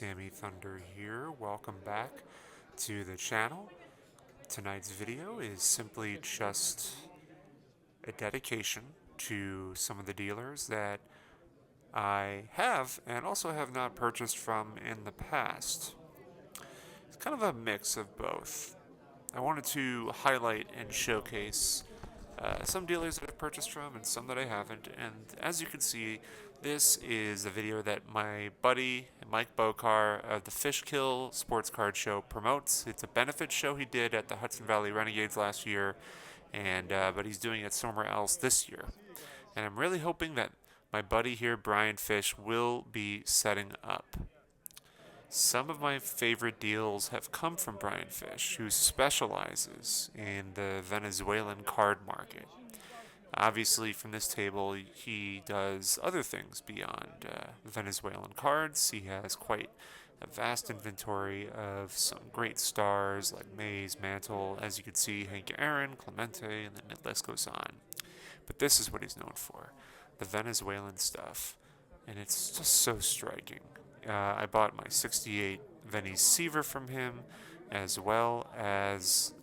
Sammy Thunder here. Welcome back to the channel. Tonight's video is simply just a dedication to some of the dealers that I have and also have not purchased from in the past. It's kind of a mix of both. I wanted to highlight and showcase some dealers that I've purchased from and some that I haven't. And as you can see, this is a video that my buddy Mike Bokar of the Fishkill Sports Card Show promotes. It's a benefit show he did at the Hudson Valley Renegades last year, and but he's doing it somewhere else this year. And I'm really hoping that my buddy here, Brian Fish, will be setting up. Some of my favorite deals have come from Brian Fish, who specializes in the Venezuelan card market. Obviously, from this table, he does other things beyond Venezuelan cards. He has quite a vast inventory of some great stars like Mays, Mantle, as you can see, Hank Aaron, Clemente, and then the list goes on. But this is what he's known for, the Venezuelan stuff. And it's just so striking. I bought my 68 Venice Seaver from him, as well as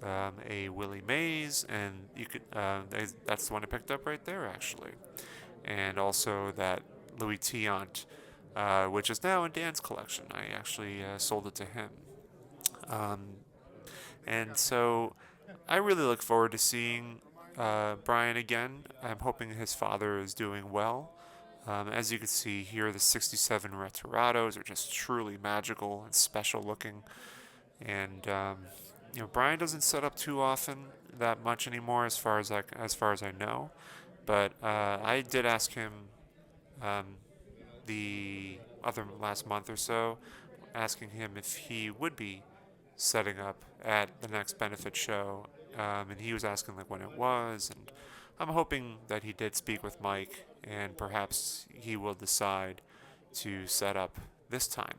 a Willie Mays, and you could that's the one I picked up right there, actually. And also that Louis Tiant, which is now in Dan's collection. I actually sold it to him. Um, and so I really look forward to seeing Brian again. I'm hoping his father is doing well. As you can see here, the 67 Retirados are just truly magical and special looking. And Brian doesn't set up too often that much anymore, as far as I know. But I did ask him the other last month or so, asking him if he would be setting up at the next benefit show, and he was asking like when it was, and I'm hoping that he did speak with Mike, and perhaps he will decide to set up this time.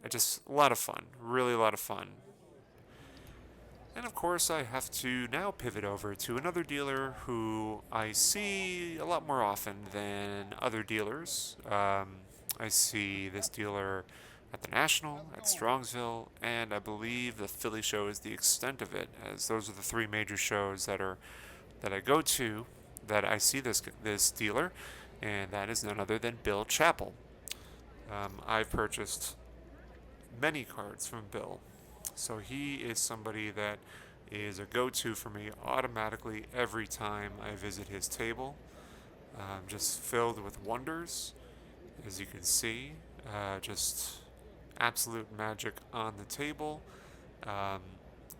Just a lot of fun, really a lot of fun. And of course, I have to now pivot over to another dealer who I see a lot more often than other dealers. I see this dealer at the National, at Strongsville, and I believe the Philly show is the extent of it, as those are the three major shows that I go to, that I see this dealer, and that is none other than Bill Chappell. I've purchased many cards from Bill, so he is somebody that is a go-to for me automatically every time I visit his table. Just filled with wonders, as you can see. Just absolute magic on the table.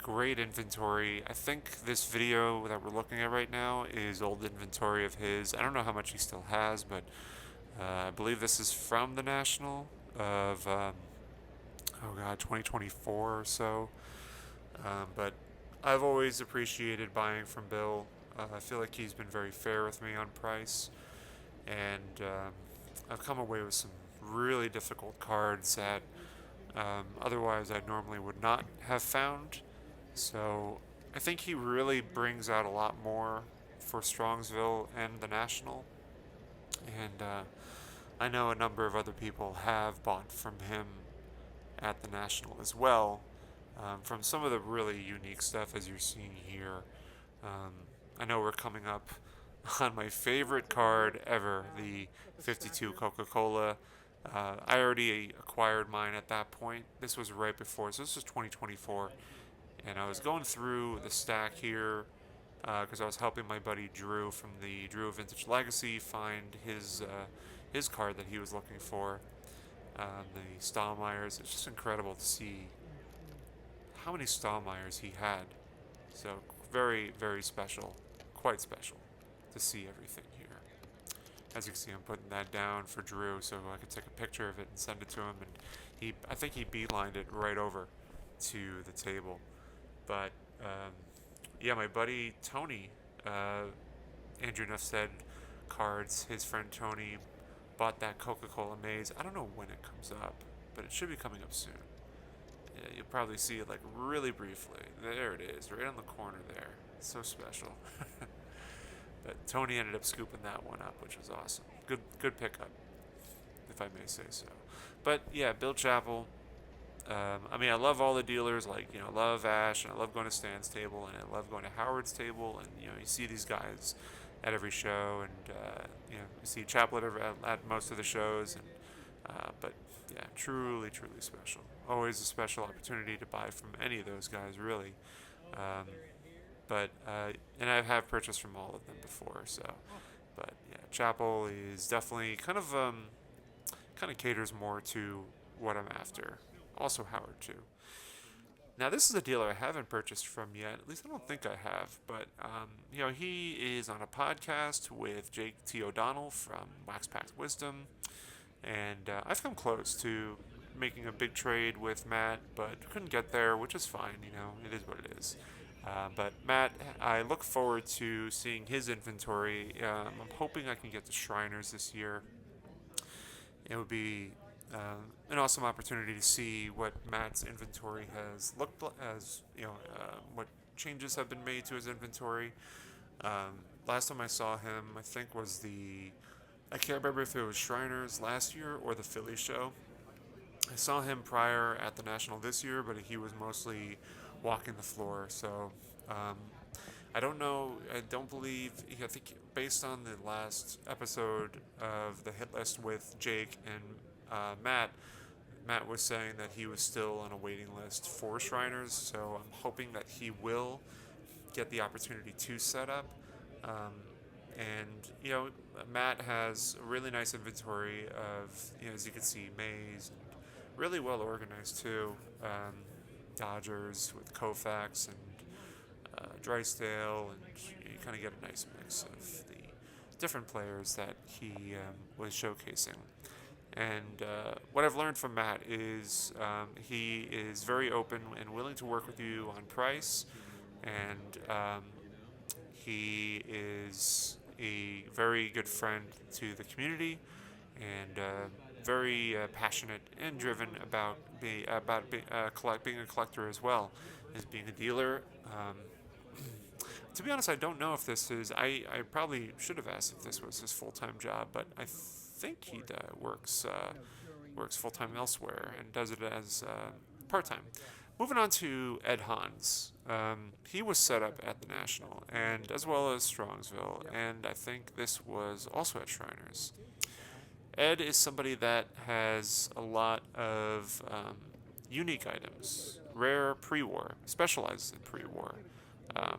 Great inventory. I think this video that we're looking at right now is old inventory of his. I don't know how much he still has, but I believe this is from the National of 2024 or so. But I've always appreciated buying from Bill. I feel like he's been very fair with me on price, and I've come away with some really difficult cards that otherwise I normally would not have found. So I think he really brings out a lot more for Strongsville and the National. And I know a number of other people have bought from him at the National as well, from some of the really unique stuff as you're seeing here. I know we're coming up on my favorite card ever, the 52 Coca-Cola. I already acquired mine at that point. This was right before, so this was 2024. And I was going through the stack here because I was helping my buddy Drew from the Drew Vintage Legacy find his card that he was looking for. The Stahlmeyers. It's just incredible to see how many Stahlmeyers he had. So very, very special, quite special to see everything here. As you can see, I'm putting that down for Drew so I could take a picture of it and send it to him. And I think he beelined it right over to the table. But yeah, my buddy Tony, Andrew Nuffstead cards, his friend Tony bought that Coca-Cola Maze. I don't know when it comes up, but it should be coming up soon. Yeah, you'll probably see it like really briefly. There it is, right on the corner there. It's so special. But Tony ended up scooping that one up, which was awesome. Good pickup. if I may say so. But yeah, Bill Chappell. I mean, I love all the dealers. Like, I love Ash, and I love going to Stan's table, and I love going to Howard's table. And you see these guys at every show, and you see Chappell at most of the shows. And but yeah, truly, truly special. Always a special opportunity to buy from any of those guys, really. Um, but and I have purchased from all of them before. So, but yeah, Chappell is definitely kind of caters more to what I'm after. Also Howard too. Now this is a dealer I haven't purchased from yet. At least I don't think I have. But he is on a podcast with Jake T. O'Donnell from Wax Packed Wisdom, and I've come close to making a big trade with Matt, but couldn't get there, which is fine. It is what it is. But Matt, I look forward to seeing his inventory. I'm hoping I can get the Shriners this year. It would be an awesome opportunity to see what Matt's inventory has looked like, as what changes have been made to his inventory. Last time I saw him, I think I can't remember if it was Shriners last year or the Philly show. I saw him prior at the National this year, but he was mostly walking the floor. So um, I don't know. I don't believe. I think based on the last episode of the hit list with Jake and Matt was saying that he was still on a waiting list for Shriners. So I'm hoping that he will get the opportunity to set up. Um, and Matt has a really nice inventory of as you can see, Mays, and really well organized too. Um, Dodgers with Koufax and Drysdale, and you kind of get a nice mix of the different players that he was showcasing. And what I've learned from Matt is he is very open and willing to work with you on price, and he is a very good friend to the community, and very passionate and driven about being a collector as well as being a dealer. To be honest, I don't know if this is. I probably should have asked if this was his full time job, but I think he works full time elsewhere and does it as part time. Moving on to Ed Hans. He was set up at the National, and as well as Strongsville, and I think this was also at Shriners. Ed is somebody that has a lot of unique items, rare pre-war, specializes in pre-war,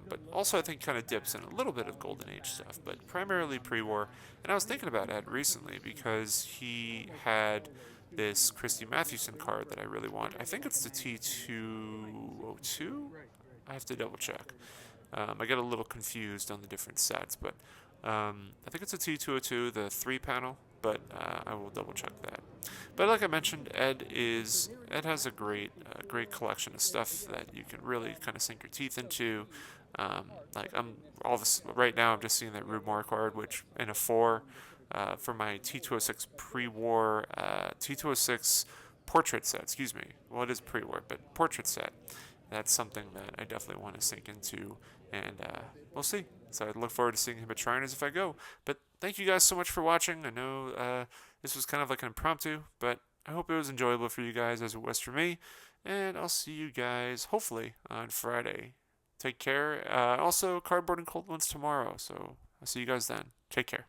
but also I think kind of dips in a little bit of Golden Age stuff, but primarily pre-war. And I was thinking about Ed recently because he had this Christy Mathewson card that I really want. I think it's the T202. I have to double check. I get a little confused on the different sets, but I think it's a T202, the 3 panel, but I will double check that. But like I mentioned, Ed has a great collection of stuff that you can really kind of sink your teeth into. Like right now, I'm just seeing that Rube Moore card, which in a 4 for my T206 pre-war T206 portrait set. Excuse me. Well, it is pre-war, but portrait set. That's something that I definitely want to sink into, and we'll see. So I look forward to seeing him at Shriners if I go. But thank you guys so much for watching. I know this was kind of like an impromptu, but I hope it was enjoyable for you guys as it was for me. And I'll see you guys hopefully on Friday. Take care. Also, Cardboard and Cold Ones tomorrow. So I'll see you guys then. Take care.